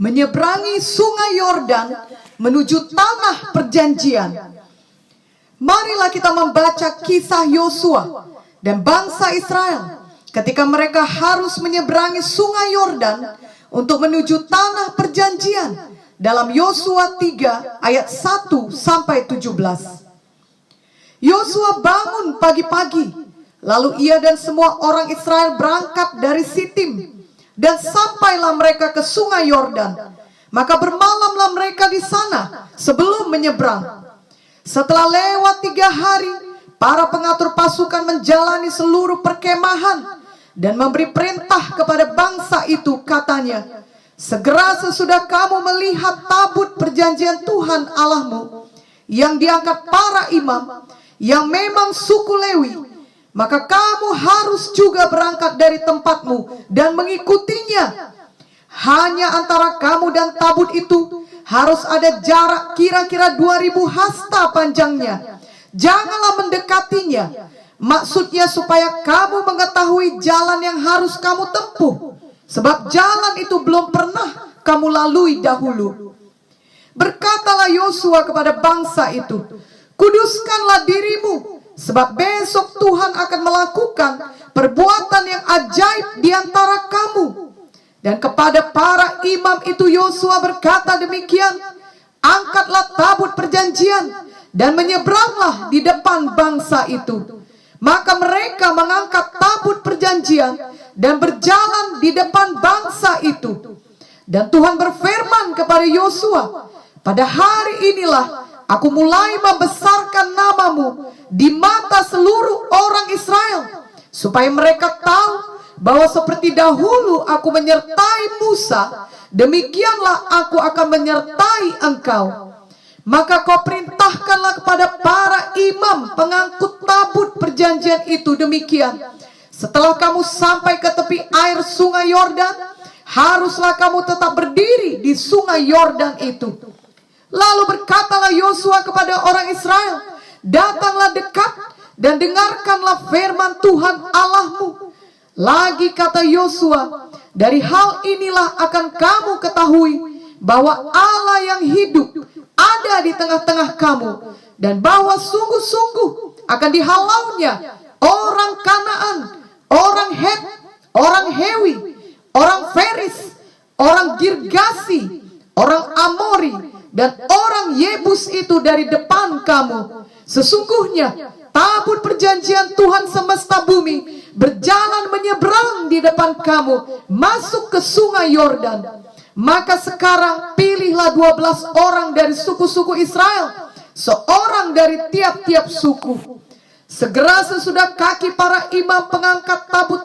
menyeberangi sungai Yordan menuju tanah perjanjian. Marilah kita membaca kisah Yosua dan bangsa Israel ketika mereka harus menyeberangi sungai Yordan untuk menuju tanah perjanjian dalam Yosua 3 ayat 1 sampai 17. Yosua bangun pagi-pagi, lalu ia dan semua orang Israel berangkat dari Sitim, dan sampailah mereka ke sungai Yordan. Maka bermalamlah mereka di sana sebelum menyeberang. Setelah lewat 3 hari, para pengatur pasukan menjalani seluruh perkemahan dan memberi perintah kepada bangsa itu, katanya, segera sesudah kamu melihat tabut perjanjian Tuhan Allahmu yang diangkat para imam, yang memang suku Lewi, maka kamu harus juga berangkat dari tempatmu dan mengikutinya. Hanya antara kamu dan tabut itu harus ada jarak kira-kira 2000 hasta panjangnya. Janganlah mendekatinya. Maksudnya supaya kamu mengetahui jalan yang harus kamu tempuh, sebab jalan itu belum pernah kamu lalui dahulu. Berkatalah Yosua kepada bangsa itu, kuduskanlah dirimu, sebab besok Tuhan akan melakukan perbuatan yang ajaib di antara kamu. Dan kepada para imam itu Yosua berkata demikian, angkatlah tabut perjanjian dan menyeberanglah di depan bangsa itu. Maka mereka mengangkat tabut perjanjian dan berjalan di depan bangsa itu. Dan Tuhan berfirman kepada Yosua, pada hari inilah aku mulai membesarkan namamu di mata seluruh orang Israel, supaya mereka tahu bahwa seperti dahulu aku menyertai Musa, demikianlah aku akan menyertai engkau. Maka kau perintahkanlah kepada para imam pengangkut tabut perjanjian itu demikian, setelah kamu sampai ke tepi air sungai Yordan, haruslah kamu tetap berdiri di sungai Yordan itu. Lalu berkatalah Yosua kepada orang Israel, datanglah dekat dan dengarkanlah firman Tuhan Allahmu. Lagi kata Yosua, dari hal inilah akan kamu ketahui bahwa Allah yang hidup ada di tengah-tengah kamu, dan bahwa sungguh-sungguh akan dihalaunya orang Kanaan, orang Het, orang Hewi, orang Feris, orang Girgasi, orang Amori, dan orang Yebus itu dari depan kamu. Sesungguhnya tabut perjanjian Tuhan semesta bumi berjalan menyeberang di depan kamu masuk ke sungai Yordan. Maka sekarang pilihlah 12 orang dari suku-suku Israel, seorang dari tiap-tiap suku. Segera sesudah kaki para imam pengangkat tabut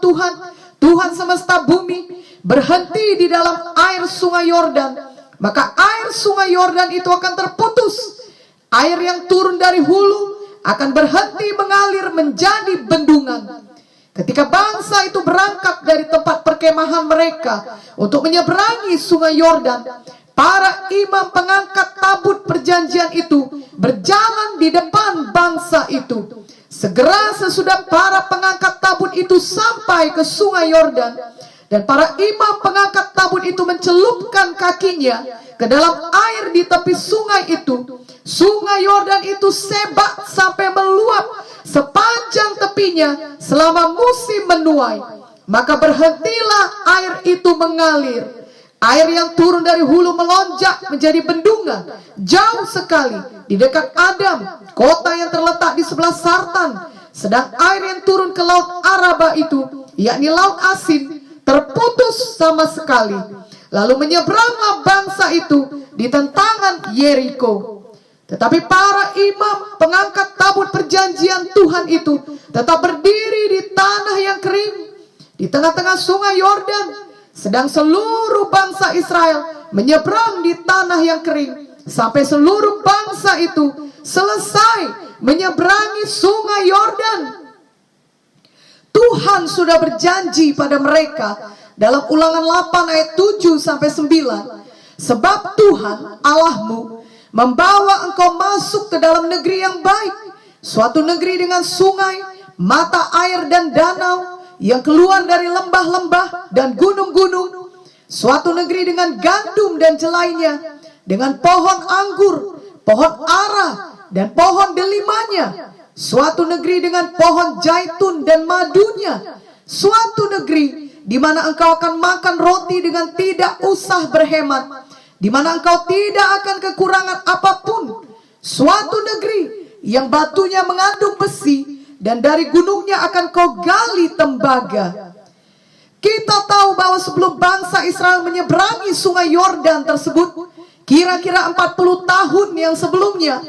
Tuhan semesta bumi berhenti di dalam air sungai Yordan, maka air sungai Yordan itu akan terputus. Air yang turun dari hulu akan berhenti mengalir menjadi bendungan. Ketika bangsa itu berangkat dari tempat perkemahan mereka untuk menyeberangi sungai Yordan, para imam pengangkat tabut perjanjian itu berjalan di depan bangsa itu. Segera sesudah para pengangkat tabut itu sampai ke sungai Yordan, dan para imam pengangkat tabut itu mencelupkan kakinya ke dalam air di tepi sungai itu, sungai Yordan itu sebak sampai meluap sepanjang tepinya selama musim menuai. Maka berhentilah air itu mengalir. Air yang turun dari hulu melonjak menjadi bendungan jauh sekali di dekat Adam, kota yang terletak di sebelah Sartan. Sedang air yang turun ke laut Araba itu, yakni laut asin, terputus sama sekali. Lalu menyeberanglah bangsa itu di tentangan Yeriko. Tetapi para imam pengangkat tabut perjanjian Tuhan itu tetap berdiri di tanah yang kering di tengah-tengah sungai Yordan, sedang seluruh bangsa Israel menyeberang di tanah yang kering sampai seluruh bangsa itu selesai menyeberangi sungai Yordan. Tuhan sudah berjanji pada mereka dalam Ulangan 8 ayat 7 sampai 9, sebab Tuhan Allahmu membawa engkau masuk ke dalam negeri yang baik, suatu negeri dengan sungai, mata air dan danau yang keluar dari lembah-lembah dan gunung-gunung. suatu negeri dengan gandum dan jelainya, dengan pohon anggur, pohon ara, dan pohon delimanya, suatu negeri dengan pohon zaitun dan madunya, suatu negeri di mana engkau akan makan roti dengan tidak usah berhemat, di mana engkau tidak akan kekurangan apapun, suatu negeri yang batunya mengandung besi dan dari gunungnya akan kau gali tembaga. Kita tahu bahwa sebelum bangsa Israel menyeberangi sungai Yordan tersebut, kira-kira 40 tahun yang sebelumnya,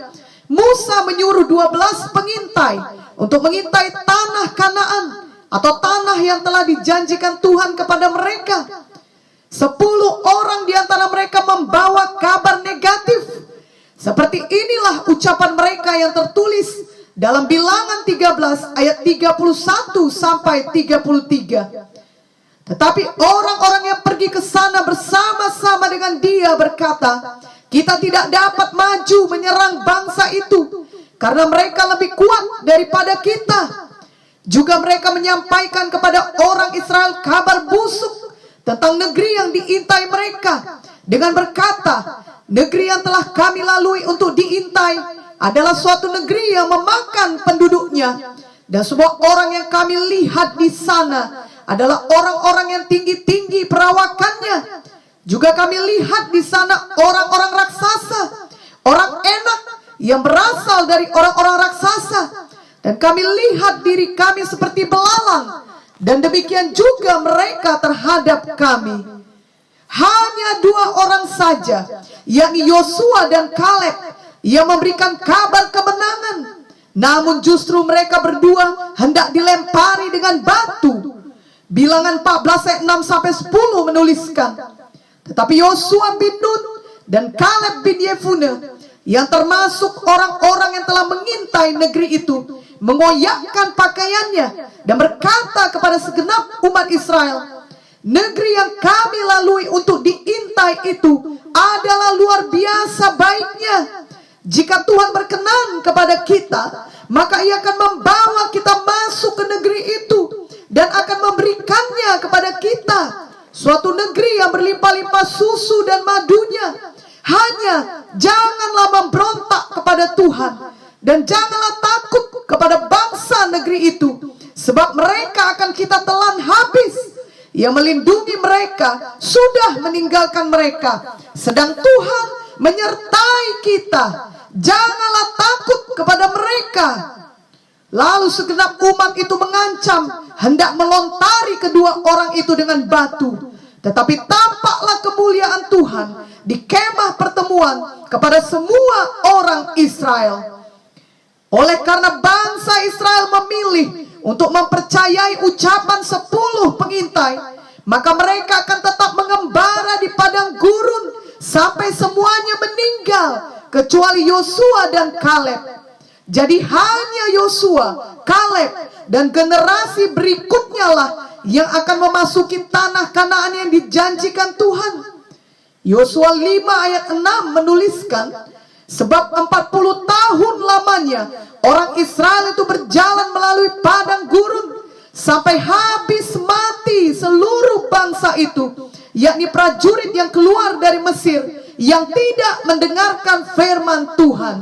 Musa menyuruh 12 pengintai untuk mengintai tanah Kanaan atau tanah yang telah dijanjikan Tuhan kepada mereka. 10 orang di antara mereka membawa kabar negatif. Seperti inilah ucapan mereka yang tertulis dalam Bilangan 13 ayat 31 sampai 33. Tetapi orang-orang yang pergi ke sana bersama-sama dengan dia berkata, kita tidak dapat maju menyerang bangsa itu karena mereka lebih kuat daripada kita. Juga mereka menyampaikan kepada orang Israel kabar busuk tentang negeri yang diintai mereka dengan berkata, negeri yang telah kami lalui untuk diintai adalah suatu negeri yang memakan penduduknya, dan semua orang yang kami lihat di sana adalah orang-orang yang tinggi-tinggi perawakannya. Juga kami lihat di sana orang-orang raksasa, orang enak yang berasal dari orang-orang raksasa. Dan kami lihat diri kami seperti belalang, dan demikian juga mereka terhadap kami. Hanya 2 orang saja, yakni Yosua dan Kaleb, yang memberikan kabar kemenangan. Namun justru mereka berdua hendak dilempari dengan batu. Bilangan 14 ayat 6 sampai 10 menuliskan, tetapi Yosua bin Nun dan Kaleb bin Yefune, yang termasuk orang-orang yang telah mengintai negeri itu, mengoyakkan pakaiannya dan berkata kepada segenap umat Israel, negeri yang kami lalui untuk diintai itu adalah luar biasa baiknya. Jika Tuhan berkenan kepada kita, maka Ia akan membawa kita masuk ke negeri itu dan akan memberikannya kepada kita, suatu negeri yang berlimpah-limpah susu dan madunya. Hanya janganlah memberontak kepada Tuhan, dan janganlah takut kepada bangsa negeri itu, sebab mereka akan kita telan habis. Yang melindungi mereka sudah meninggalkan mereka, sedang Tuhan menyertai kita. Janganlah takut kepada mereka. Lalu segenap umat itu mengancam hendak melontari kedua orang itu dengan batu. Tetapi tampaklah kemuliaan Tuhan di kemah pertemuan kepada semua orang Israel. Oleh karena bangsa Israel memilih untuk mempercayai ucapan 10 pengintai, maka mereka akan tetap mengembara di padang gurun sampai semuanya meninggal, kecuali Yosua dan Kaleb. Jadi hanya Yosua, Kaleb, dan generasi berikutnya lah yang akan memasuki tanah Kanaan yang dijanjikan Tuhan. Yosua 5 ayat 6 menuliskan, sebab 40 tahun lamanya orang Israel itu berjalan melalui padang gurun sampai habis mati seluruh bangsa itu, yakni prajurit yang keluar dari Mesir yang tidak mendengarkan firman Tuhan.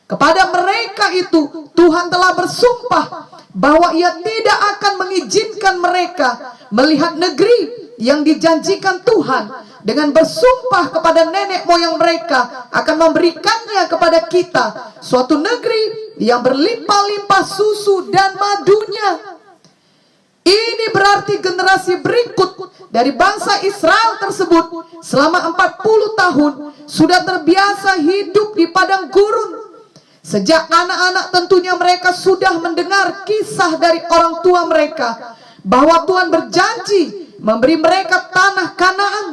Kepada mereka itu Tuhan telah bersumpah bahwa Ia tidak akan mengizinkan mereka melihat negeri yang dijanjikan Tuhan, dengan bersumpah kepada nenek moyang mereka akan memberikannya kepada kita, suatu negeri yang berlimpah-limpah susu dan madunya. Ini berarti generasi berikut dari bangsa Israel tersebut selama 40 tahun sudah terbiasa hidup di padang gurun. Sejak anak-anak tentunya mereka sudah mendengar kisah dari orang tua mereka bahwa Tuhan berjanji memberi mereka tanah Kanaan,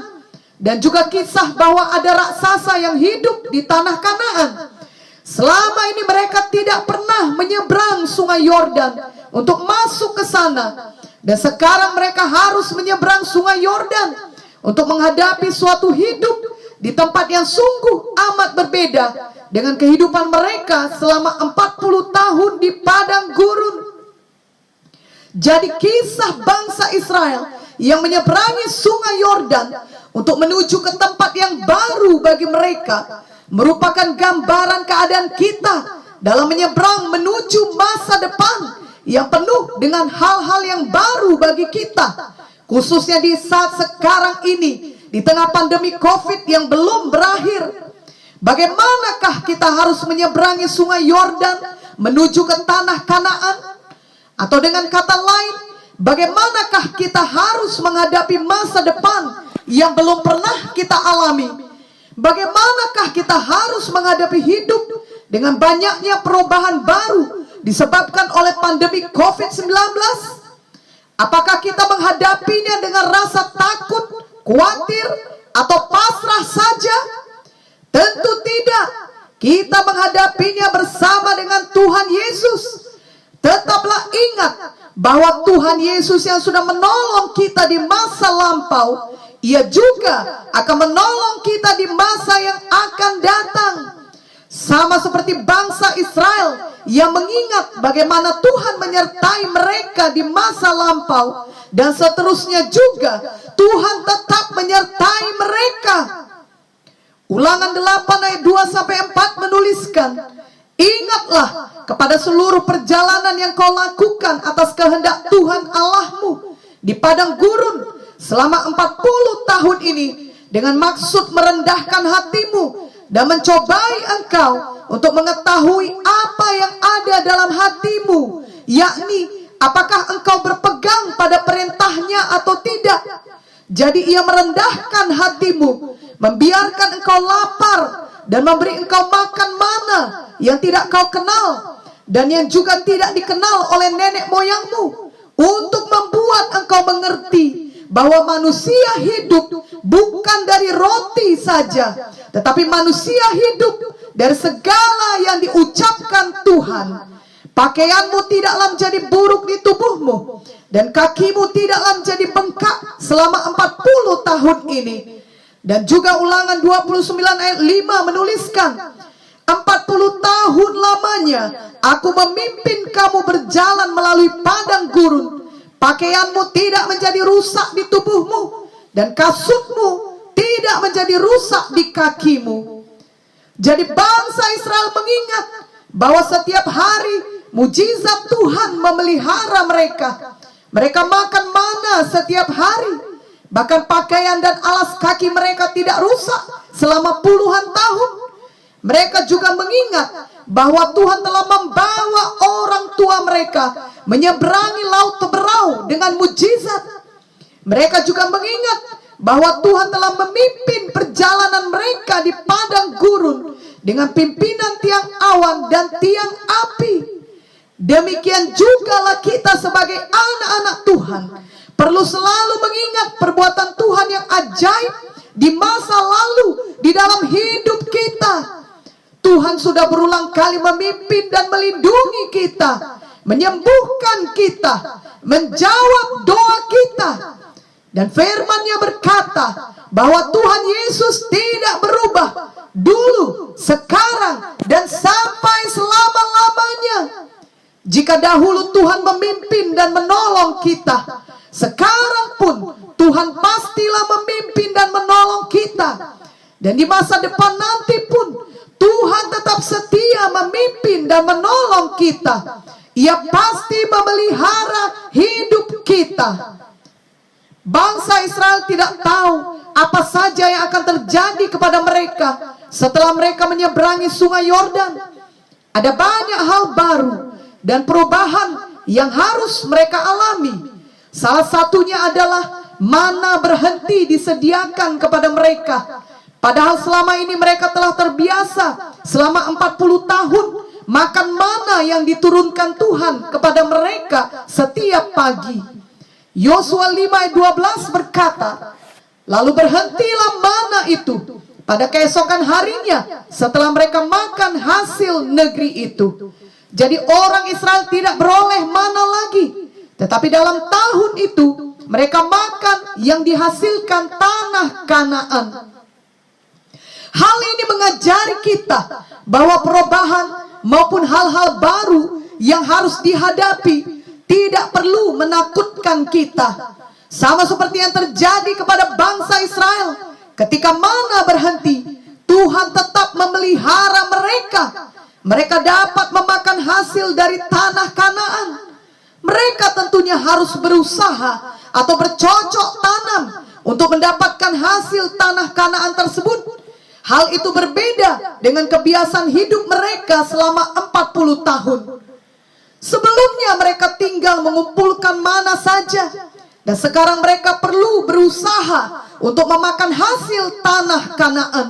dan juga kisah bahwa ada raksasa yang hidup di tanah Kanaan. Selama ini mereka tidak pernah menyeberang sungai Yordan untuk masuk ke sana, dan sekarang mereka harus menyeberang sungai Yordan untuk menghadapi suatu hidup di tempat yang sungguh amat berbeda dengan kehidupan mereka selama 40 tahun di padang gurun. Jadi kisah bangsa Israel yang menyeberangi sungai Yordan untuk menuju ke tempat yang baru bagi mereka merupakan gambaran keadaan kita dalam menyeberang menuju masa depan yang penuh dengan hal-hal yang baru bagi kita, khususnya di saat sekarang ini di tengah pandemi COVID yang belum berakhir. Bagaimanakah kita harus menyeberangi sungai Yordan menuju ke tanah Kanaan? Atau dengan kata lain, bagaimanakah kita harus menghadapi masa depan yang belum pernah kita alami? Bagaimanakah kita harus menghadapi hidup dengan banyaknya perubahan baru disebabkan oleh pandemi COVID-19? Apakah kita menghadapinya dengan rasa takut, khawatir, atau pasrah saja? Tentu tidak. Kita menghadapinya bersama dengan Tuhan Yesus. Tetaplah ingat bahwa Tuhan Yesus yang sudah menolong kita di masa lampau, Ia juga akan menolong kita di masa yang akan datang. Sama seperti bangsa Israel yang mengingat bagaimana Tuhan menyertai mereka di masa lampau, dan seterusnya juga Tuhan tetap menyertai mereka. Ulangan 8 ayat 2-4 menuliskan, ingatlah kepada seluruh perjalanan yang kau lakukan atas kehendak Tuhan Allahmu di padang gurun selama 40 tahun ini, dengan maksud merendahkan hatimu dan mencobai engkau untuk mengetahui apa yang ada dalam hatimu, yakni apakah engkau berpegang pada perintahnya atau tidak. Jadi Ia merendahkan hatimu, membiarkan engkau lapar, dan memberi engkau makan mana yang tidak kau kenal dan yang juga tidak dikenal oleh nenek moyangmu, untuk membuat engkau mengerti bahwa manusia hidup bukan dari roti saja, tetapi manusia hidup dari segala yang diucapkan Tuhan. Pakaianmu tidaklah menjadi buruk di tubuhmu, dan kakimu tidaklah menjadi bengkak selama 40 tahun ini. Dan juga Ulangan 29 ayat 5 menuliskan, 40 tahun lamanya aku memimpin kamu berjalan melalui padang gurun. Pakaianmu tidak menjadi rusak di tubuhmu, dan kasutmu tidak menjadi rusak di kakimu. Jadi bangsa Israel mengingat bahwa setiap hari mujizat Tuhan memelihara mereka. Mereka makan mana setiap hari. Bahkan pakaian dan alas kaki mereka tidak rusak selama puluhan tahun. Mereka juga mengingat bahwa Tuhan telah membawa orang tua mereka menyeberangi laut Teberau dengan mujizat. Mereka juga mengingat bahwa Tuhan telah memimpin perjalanan mereka di padang gurun dengan pimpinan tiang awan dan tiang api. Demikian jugalah kita sebagai anak-anak Tuhan perlu selalu mengingat perbuatan Tuhan yang ajaib di masa lalu di dalam hidup kita. Tuhan sudah berulang kali memimpin dan melindungi kita, menyembuhkan kita, menjawab doa kita. Dan firman-Nya berkata bahwa Tuhan Yesus tidak berubah dulu, sekarang, dan sampai selama-lamanya. Jika dahulu Tuhan memimpin dan menolong kita, sekarang pun Tuhan pastilah memimpin dan menolong kita. Dan di masa depan nanti pun Tuhan tetap setia memimpin dan menolong kita. Ia pasti memelihara hidup kita. Bangsa Israel tidak tahu apa saja yang akan terjadi kepada mereka setelah mereka menyeberangi sungai Yordan. Ada banyak hal baru dan perubahan yang harus mereka alami. Salah satunya adalah mana berhenti disediakan kepada mereka. Padahal selama ini mereka telah terbiasa selama 40 tahun makan mana yang diturunkan Tuhan kepada mereka setiap pagi. Yosua 5 ayat 12 berkata, lalu berhentilah mana itu pada keesokan harinya setelah mereka makan hasil negeri itu. Jadi orang Israel tidak beroleh mana lagi, tetapi dalam tahun itu mereka makan yang dihasilkan tanah Kanaan. Hal ini mengajari kita bahwa perubahan maupun hal-hal baru yang harus dihadapi tidak perlu menakutkan kita. Sama seperti yang terjadi kepada bangsa Israel. Ketika mana berhenti, Tuhan tetap memelihara mereka. Mereka dapat memakan hasil dari tanah Kanaan. Mereka tentunya harus berusaha atau bercocok tanam untuk mendapatkan hasil tanah Kanaan tersebut. Hal itu berbeda dengan kebiasaan hidup mereka selama 40 tahun. Sebelumnya mereka tinggal mengumpulkan mana saja, dan sekarang mereka perlu berusaha untuk memakan hasil tanah Kanaan.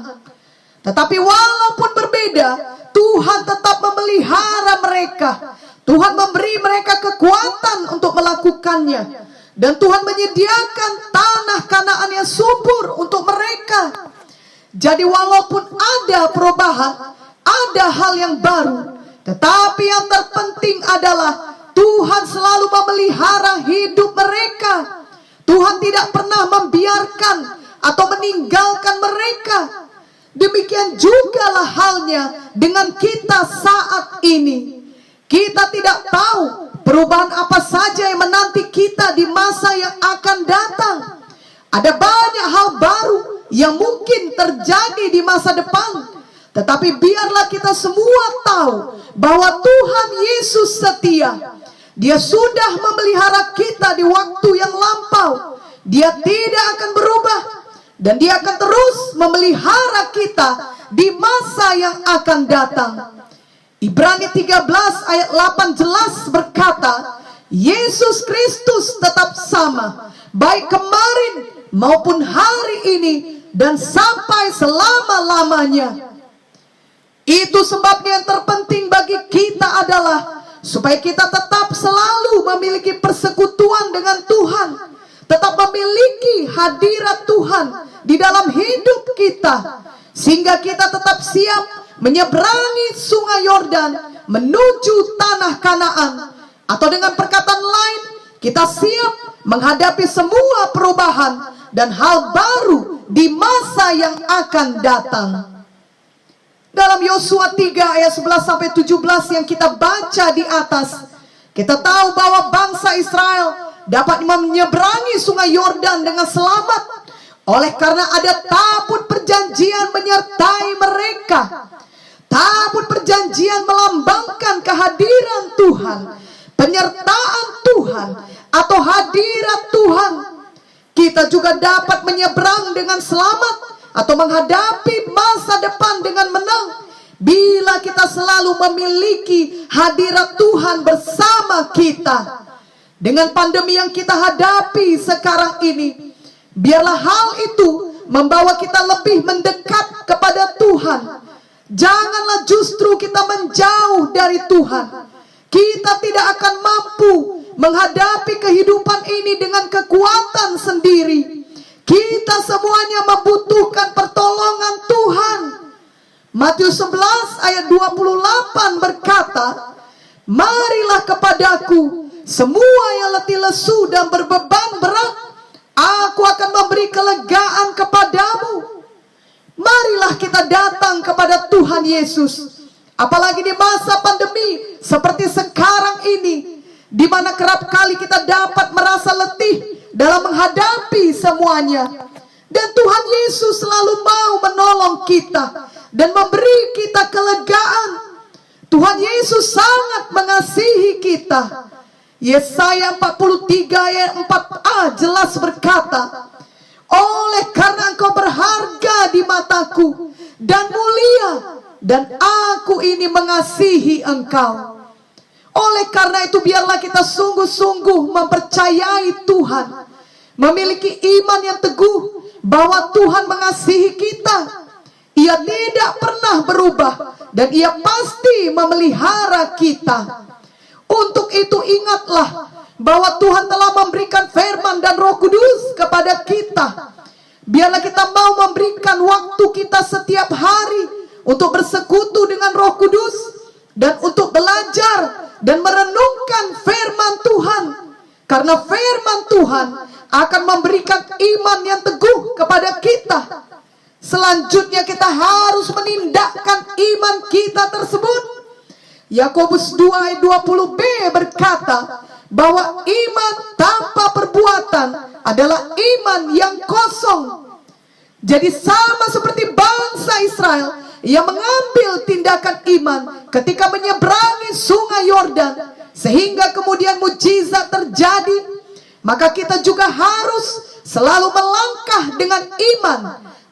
Tetapi walaupun berbeda, Tuhan tetap memelihara mereka. Tuhan memberi mereka kekuatan untuk melakukannya. Dan Tuhan menyediakan tanah Kanaan yang subur untuk mereka. Jadi walaupun ada perubahan, ada hal yang baru, tetapi yang terpenting adalah Tuhan selalu memelihara hidup mereka. Tuhan tidak pernah membiarkan atau meninggalkan mereka. Demikian jugalah halnya dengan kita saat ini. Kita tidak tahu perubahan apa saja yang menanti kita di masa yang akan datang. Ada banyak hal baru yang mungkin terjadi di masa depan. Tetapi biarlah kita semua tahu bahwa Tuhan Yesus setia. Dia sudah memelihara kita di waktu yang lampau. Dia tidak akan berubah. Dan dia akan terus memelihara kita di masa yang akan datang. Ibrani 13 ayat 8 jelas berkata, Yesus Kristus tetap sama, baik kemarin maupun hari ini dan sampai selama-lamanya. Itu sebabnya yang terpenting bagi kita adalah supaya kita tetap selalu memiliki persekutuan dengan Tuhan, tetap memiliki hadirat Tuhan di dalam hidup kita, sehingga kita tetap siap menyeberangi sungai Yordan menuju tanah Kanaan. Atau dengan perkataan lain, kita siap menghadapi semua perubahan dan hal baru di masa yang akan datang. Dalam Yosua 3 ayat 11-17 yang kita baca di atas, kita tahu bahwa bangsa Israel dapat menyeberangi sungai Yordan dengan selamat oleh karena ada tabut perjanjian menyertai mereka. Tabut perjanjian melambangkan kehadiran Tuhan, penyertaan Tuhan, atau hadirat Tuhan. Kita juga dapat menyeberang dengan selamat atau menghadapi masa depan dengan menang bila kita selalu memiliki hadirat Tuhan bersama kita. Dengan pandemi yang kita hadapi sekarang ini, biarlah hal itu membawa kita lebih mendekat kepada Tuhan. Janganlah justru kita menjauh dari Tuhan. Kita tidak akan mampu menghadapi kehidupan ini dengan kekuatan sendiri. Kita semuanya membutuhkan pertolongan Tuhan. Matius 11 ayat 28 berkata, marilah kepadaku semua yang letih lesu dan berbeban berat, aku akan memberi kelegaan kepadamu. Marilah kita datang kepada Tuhan Yesus. Apalagi di masa pandemi seperti sekarang ini, di mana kerap kali kita dapat merasa letih dalam menghadapi semuanya. Dan Tuhan Yesus selalu mau menolong kita dan memberi kita kelegaan. Tuhan Yesus sangat mengasihi kita. Yesaya 43 ayat 4a jelas berkata, oleh karena engkau berharga di mataku dan mulia, dan aku ini mengasihi engkau. Oleh karena itu biarlah kita sungguh-sungguh mempercayai Tuhan, memiliki iman yang teguh bahwa Tuhan mengasihi kita. Ia tidak pernah berubah dan ia pasti memelihara kita. Untuk itu ingatlah bahwa Tuhan telah memberikan firman dan Roh Kudus kepada kita. Biarlah kita mau memberikan waktu kita setiap hari untuk bersekutu dengan Roh Kudus dan untuk belajar dan merenungkan firman Tuhan. Karena firman Tuhan akan memberikan iman yang teguh kepada kita. Selanjutnya kita harus menindakkan iman kita tersebut. Yakobus 2 ayat 20b berkata, bahwa iman tanpa perbuatan adalah iman yang kosong. Jadi sama seperti bangsa Israel yang mengambil tindakan iman ketika menyeberangi sungai Yordan sehingga kemudian mujizat terjadi, maka kita juga harus selalu melangkah dengan iman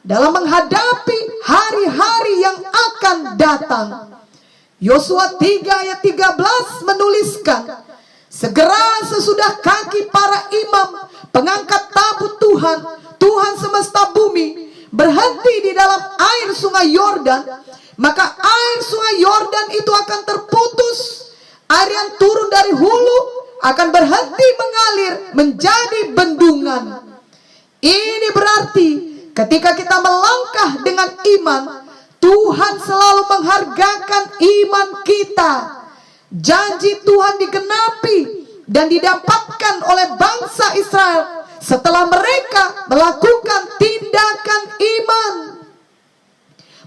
dalam menghadapi hari-hari yang akan datang. Yosua 3 ayat 13 menuliskan, segera sesudah kaki para imam pengangkat tabut Tuhan, Tuhan semesta bumi, berhenti di dalam air sungai Yordan, maka air sungai Yordan itu akan terputus. Air yang turun dari hulu akan berhenti mengalir menjadi bendungan. Ini berarti ketika kita melangkah dengan iman, Tuhan selalu menghargakan iman kita. Janji Tuhan digenapi dan didapatkan oleh bangsa Israel setelah mereka melakukan tindakan iman.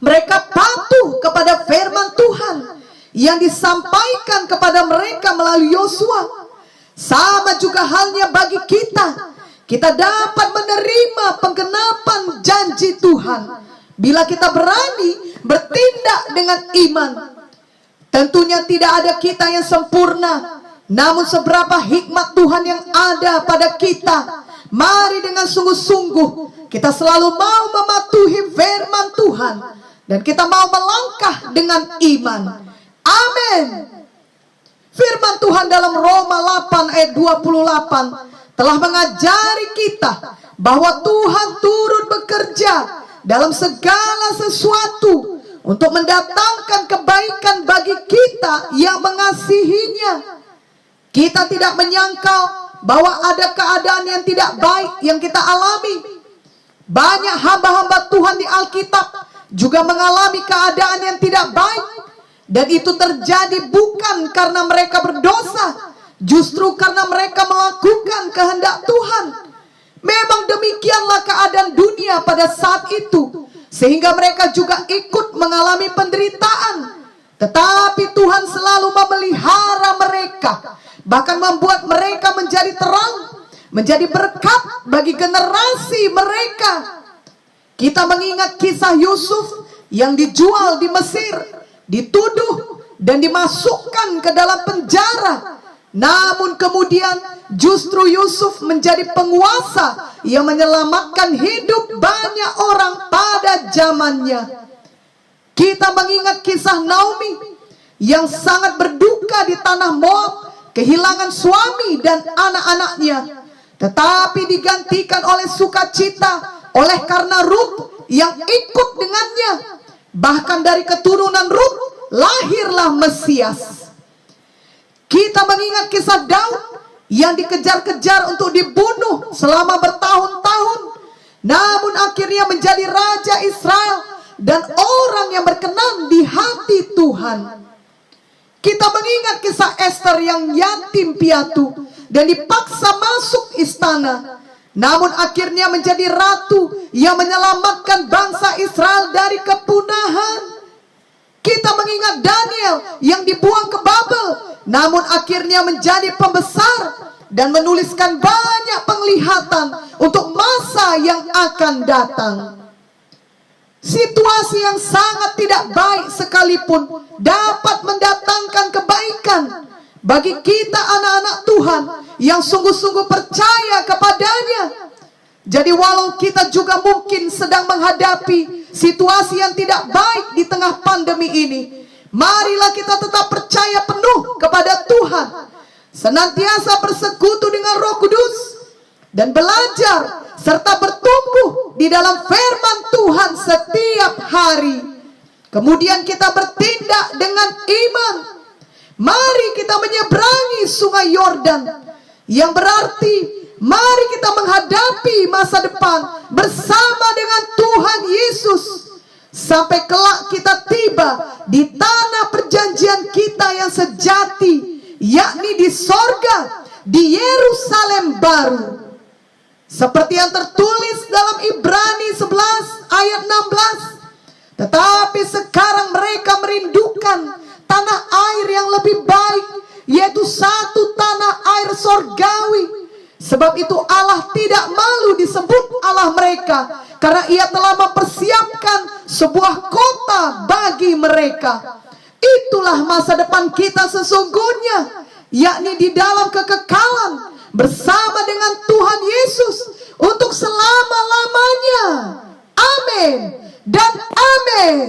Mereka patuh kepada firman Tuhan yang disampaikan kepada mereka melalui Yosua. Sama juga halnya bagi kita. Kita dapat menerima penggenapan janji Tuhan bila kita berani bertindak dengan iman. Tentunya tidak ada kita yang sempurna, namun seberapa hikmat Tuhan yang ada pada kita, mari dengan sungguh-sungguh kita selalu mau mematuhi firman Tuhan dan kita mau melangkah dengan iman. Amin. Firman Tuhan dalam Roma 8 ayat 28 telah mengajari kita bahwa Tuhan turut bekerja dalam segala sesuatu untuk mendatangkan kebaikan bagi kita yang mengasihinya. Kita tidak menyangkal bahwa ada keadaan yang tidak baik yang kita alami. Banyak hamba-hamba Tuhan di Alkitab juga mengalami keadaan yang tidak baik, dan itu terjadi bukan karena mereka berdosa, justru karena mereka melakukan kehendak Tuhan. Memang demikianlah keadaan dunia pada saat itu, sehingga mereka juga ikut mengalami penderitaan. Tetapi Tuhan selalu memelihara mereka, bahkan membuat mereka menjadi terang, menjadi berkat bagi generasi mereka. Kita mengingat kisah Yusuf yang dijual di Mesir, dituduh dan dimasukkan ke dalam penjara. Namun kemudian justru Yusuf menjadi penguasa yang menyelamatkan hidup banyak orang pada zamannya. Kita mengingat kisah Naomi yang sangat berduka di tanah Moab, kehilangan suami dan anak-anaknya, tetapi digantikan oleh sukacita oleh karena Rut yang ikut dengannya. Bahkan dari keturunan Rut lahirlah Mesias. Kita mengingat kisah Daud yang dikejar-kejar untuk dibunuh selama bertahun-tahun, namun akhirnya menjadi raja Israel dan orang yang berkenan di hati Tuhan. Kita mengingat kisah Esther yang yatim piatu dan dipaksa masuk istana, namun akhirnya menjadi ratu yang menyelamatkan bangsa Israel dari kepunahan. Kita mengingat Daniel yang dibuang ke Babel, namun akhirnya menjadi pembesar dan menuliskan banyak penglihatan untuk masa yang akan datang. Situasi yang sangat tidak baik sekalipun dapat mendatangkan kebaikan bagi kita anak-anak Tuhan yang sungguh-sungguh percaya kepadanya. Jadi walau kita juga mungkin sedang menghadapi situasi yang tidak baik di tengah pandemi ini, marilah kita tetap percaya penuh kepada Tuhan, senantiasa bersekutu dengan Roh Kudus, dan belajar serta bertumbuh di dalam firman Tuhan setiap hari. Kemudian kita bertindak dengan iman. Mari kita menyeberangi sungai Yordan, yang berarti mari kita menghadapi masa depan bersama dengan Tuhan Yesus, sampai kelak kita tiba di tanah perjanjian kita yang sejati, yakni di sorga, di Yerusalem baru. Seperti yang tertulis dalam Ibrani 11 ayat 16. Tetapi sekarang mereka merindukan tanah air yang lebih baik, yaitu satu tanah air sorga Sebab itu Allah tidak malu disebut Allah mereka, karena Ia telah mempersiapkan sebuah kota bagi mereka. Itulah masa depan kita sesungguhnya, yakni di dalam kekekalan bersama dengan Tuhan Yesus untuk selama-lamanya. Amin dan amin.